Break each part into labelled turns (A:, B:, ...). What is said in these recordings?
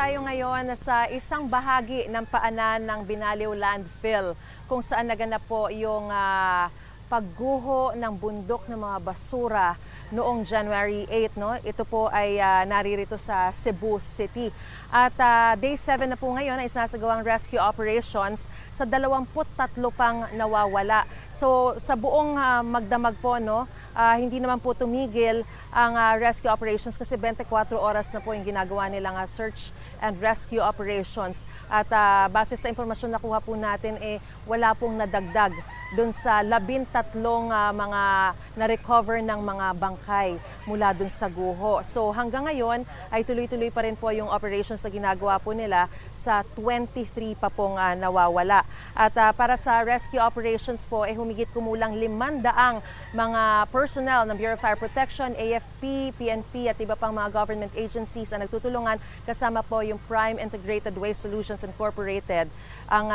A: tayo ngayon sa isang bahagi ng paanan ng Binaliw Landfill kung saan naganap po yung pagguho ng bundok ng mga basura noong January 8. No? Ito po ay naririto sa Cebu City. At day 7 na po ngayon ay sinasagawang rescue operations sa 23 pang nawawala. So sa buong magdamag po, no, hindi naman po tumigil ang rescue operations kasi 24 oras na po yung ginagawa nilang search and rescue operations. At base sa impormasyon na kuha po natin, wala pong nadagdag doon sa 13 mga na-recover ng mga bangkay mula doon sa guho. So hanggang ngayon ay tuloy-tuloy pa rin po yung operations na ginagawa po nila sa 23 pa pong nawawala. At para sa rescue operations po, humigit kumulang 500 mga personnel ng Bureau of Fire Protection, AFP, PNP at iba pang mga government agencies ang nagtutulungan, kasama po yung Prime Integrated Waste Solutions Incorporated ang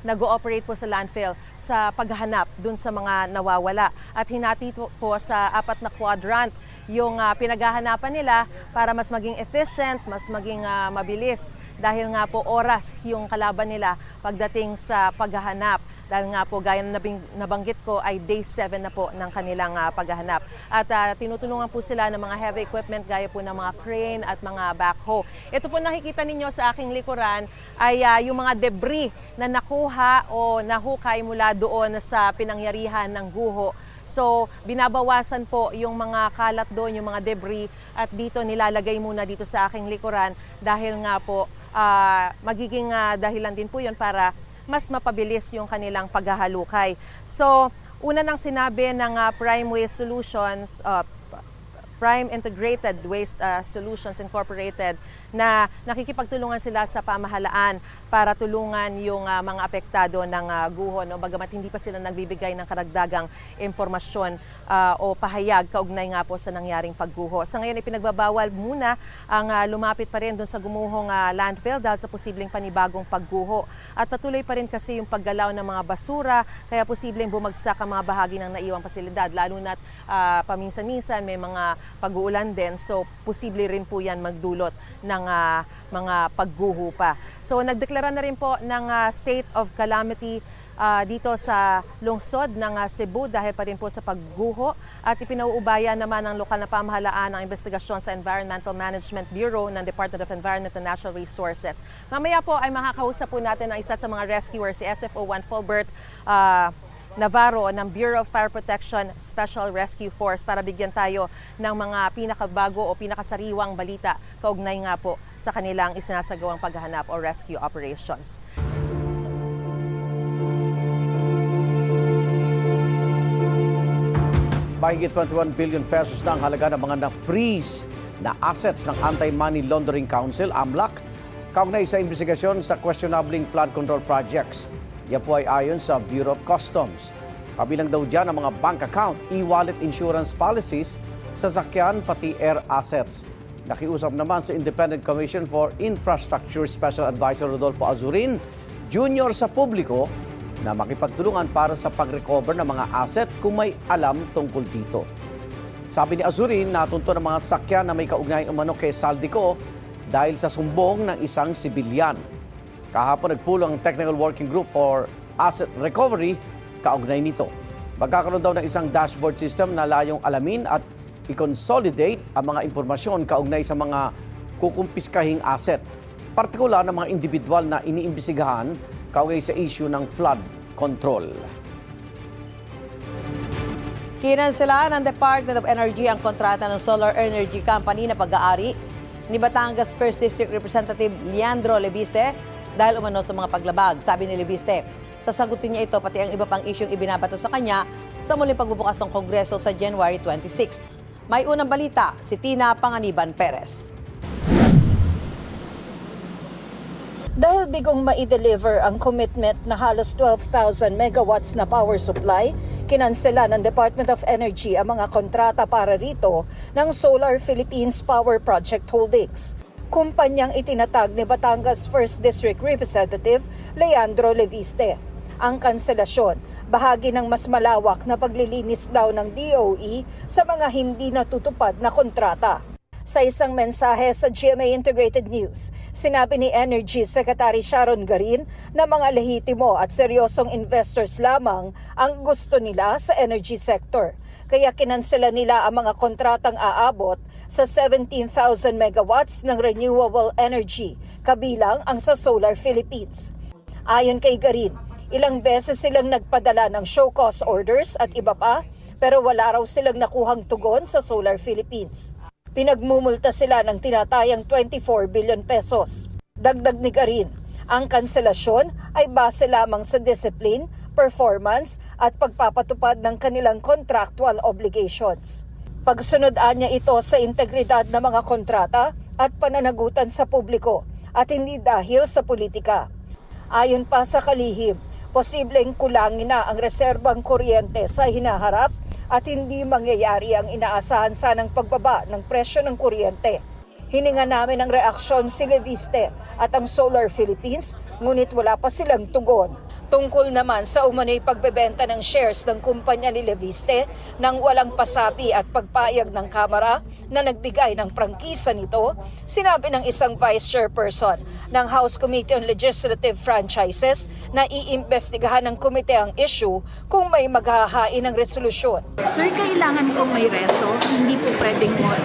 A: nag-ooperate po sa landfill sa paghahanap dun sa mga nawawala. At hinati po sa 4 na quadrant yung pinaghahanapan nila para mas maging efficient, mas maging mabilis dahil nga po oras yung kalaban nila pagdating sa paghahanap. Dahil nga po, gaya na nabanggit ko, ay day 7 na po ng kanilang paghahanap. At tinutulungan po sila ng mga heavy equipment gaya po ng mga crane at mga backhoe. Ito po nakikita ninyo sa aking likuran ay yung mga debris na nakuha o nahukay mula doon sa pinangyarihan ng guho. So, binabawasan po yung mga kalat doon, yung mga debris, at dito nilalagay muna dito sa aking likuran dahil nga po magiging dahilan din po yun para mas mapabilis yung kanilang paghahalukay. So, una nang sinabi ng Prime Waste Solutions, Prime Integrated Waste Solutions Incorporated, na nakikipagtulungan sila sa pamahalaan para tulungan yung mga apektado ng guho, no? Bagamat hindi pa sila nagbibigay ng karagdagang impormasyon o pahayag kaugnay nga po sa nangyaring pagguho. Sa ngayon, ipinagbabawal muna ang lumapit pa rin doon sa gumuhong landfill dahil sa posibleng panibagong pagguho. At patuloy pa rin kasi yung paggalaw ng mga basura, kaya posibleng bumagsak ang mga bahagi ng naiwang pasilidad, lalo na't paminsan-minsan may mga pag-uulan din, so posible rin po yan magdulot ng mga pagguho pa. So nagdeklara na rin po ng state of calamity dito sa lungsod ng Cebu dahil pa rin po sa pagguho, at ipinauubaya naman ng lokal na pamahalaan ang investigasyon sa Environmental Management Bureau ng Department of Environment and Natural Resources. Mamaya po ay makakausap po natin ang isa sa mga rescuers, si SFO1 Fulbert Navarro ng Bureau of Fire Protection Special Rescue Force, para bigyan tayo ng mga pinakabago o pinakasariwang balita kaugnay nga po sa kanilang isinasagawang paghahanap o rescue operations.
B: Mahigit 21 billion pesos na ang halaga ng mga na-freeze na assets ng Anti-Money Laundering Council, AMLAC, kaugnay sa investigasyon sa questionable flood control projects. Yan po ay ayon sa Bureau of Customs. Kabilang daw dyan ang mga bank account, e-wallet insurance policies, sasakyan pati air assets. Nakiusap naman sa Independent Commission for Infrastructure Special Advisor Rodolfo Azurin Jr. sa publiko na makipagtulungan para sa pag-recover ng mga asset kung may alam tungkol dito. Sabi ni Azurin, natunto ng mga sakyan na may kaugnayan umano kay Saldico dahil sa sumbong ng isang sibilyan. Kahapon nagpulong ang Technical Working Group for Asset Recovery kaugnay nito. Magkakaroon daw ng isang dashboard system na layong alamin at i-consolidate ang mga impormasyon kaugnay sa mga kukumpiskahing asset, partikular ng mga individual na iniimbisigahan kaugnay sa issue ng flood control.
C: Kinansela ng Department of Energy ang kontrata ng Solar Energy Company na pag-aari ni Batangas 1st District Representative Leandro Leviste dahil umano sa mga paglabag. Sabi ni Leviste, sasagutin niya ito pati ang iba pang isyong ibinabato sa kanya sa muling pagbubukas ng Kongreso sa January 26. May unang balita, si Tina Panganiban Perez.
D: Dahil bigong ma-deliver ang commitment na halos 12,000 megawatts na power supply, kinansela ng Department of Energy ang mga kontrata para rito ng Solar Philippines Power Project Holdings. Kumpanyang itinatag ni Batangas 1st District Representative Leandro Leviste. Ang kanselasyon, bahagi ng mas malawak na paglilinis daw ng DOE sa mga hindi natutupad na kontrata. Sa isang mensahe sa GMA Integrated News, sinabi ni Energy Secretary Sharon Garin na mga lehitimo at seryosong investors lamang ang gusto nila sa energy sector. Kaya kinansela nila ang mga kontratang aabot sa 17,000 megawatts ng renewable energy, kabilang ang sa Solar Philippines. Ayon kay Garin, ilang beses silang nagpadala ng show cause orders at iba pa, pero wala raw silang nakuhang tugon sa Solar Philippines. Pinagmumulta sila ng tinatayang 24 billion pesos. Dagdag ni Garin, ang kanselasyon ay base lamang sa discipline, performance at pagpapatupad ng kanilang contractual obligations. Pagsunod-an niya ito sa integridad ng mga kontrata at pananagutan sa publiko at hindi dahil sa politika. Ayon pa sa kalihim, posibleng kulangin na ang reserbang kuryente sa hinaharap at hindi mangyayari ang inaasahan sanang pagbaba ng presyo ng kuryente. Hininga namin ang reaksyon si Leviste at ang Solar Philippines, ngunit wala pa silang tugon. Tungkol naman sa umano'y pagbebenta ng shares ng kumpanya ni Leviste nang walang pasabi at pagpayag ng Kamara na nagbigay ng prangkisa nito, sinabi ng isang vice chairperson ng House Committee on Legislative Franchises na iimbestigahan ng komite ang issue kung may maghahain ng resolusyon.
E: Sir, kailangan kong may reso, hindi po pwedeng mo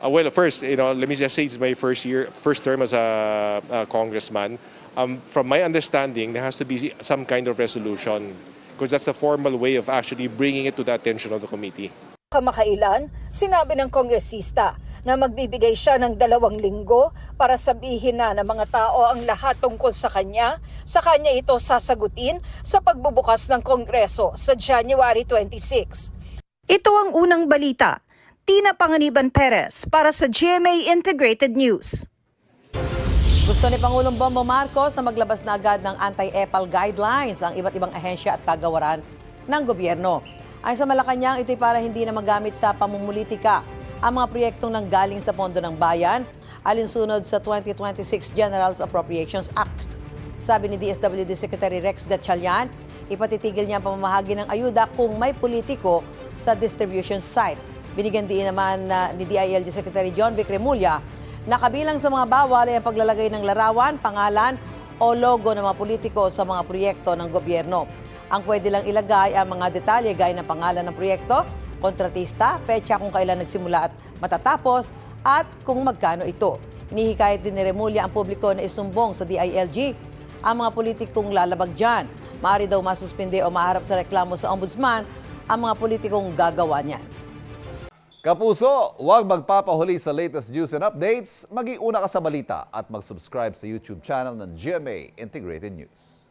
F: Well, first, let me just say it's my first term as a congressman. From my understanding, there has to be some kind of resolution because that's the formal way of actually bringing it to the attention of the committee.
D: Kamakailan, sinabi ng kongresista na magbibigay siya ng 2 linggo para sabihin na ng mga tao ang lahat tungkol sa kanya ito sasagutin sa pagbubukas ng Kongreso sa January 26. Ito ang unang balita. Tina Panganiban Perez para sa GMA Integrated News.
C: Gusto ni Pangulong Bongbong Marcos na maglabas na agad ng anti-EPAL guidelines ang iba't ibang ahensya at kagawaran ng gobyerno. Ayon sa Malacanang, ito'y para hindi na magamit sa pamumulitika ang mga proyektong nanggaling sa pondo ng bayan alinsunod sa 2026 General Appropriations Act. Sabi ni DSWD Secretary Rex Gatchalian, ipatitigil niya ang pamamahagi ng ayuda kung may politiko sa distribution site. Binigyan din naman ni DILG Secretary John Vic Remulla na kabilang sa mga bawal ay ang paglalagay ng larawan, pangalan o logo ng mga politiko sa mga proyekto ng gobyerno. Ang pwede lang ilagay ang mga detalye gaya ng pangalan ng proyekto, kontratista, petsa kung kailan nagsimula at matatapos, at kung magkano ito. Hinihikayat din ni Remulla ang publiko na isumbong sa DILG ang mga politikong lalabag dyan. Maaari daw masuspinde o maharap sa reklamo sa ombudsman ang mga politikong gagawa niyan.
G: Kapuso, huwag magpapahuli sa latest news and updates. Maging una ka sa balita at mag-subscribe sa YouTube channel ng GMA Integrated News.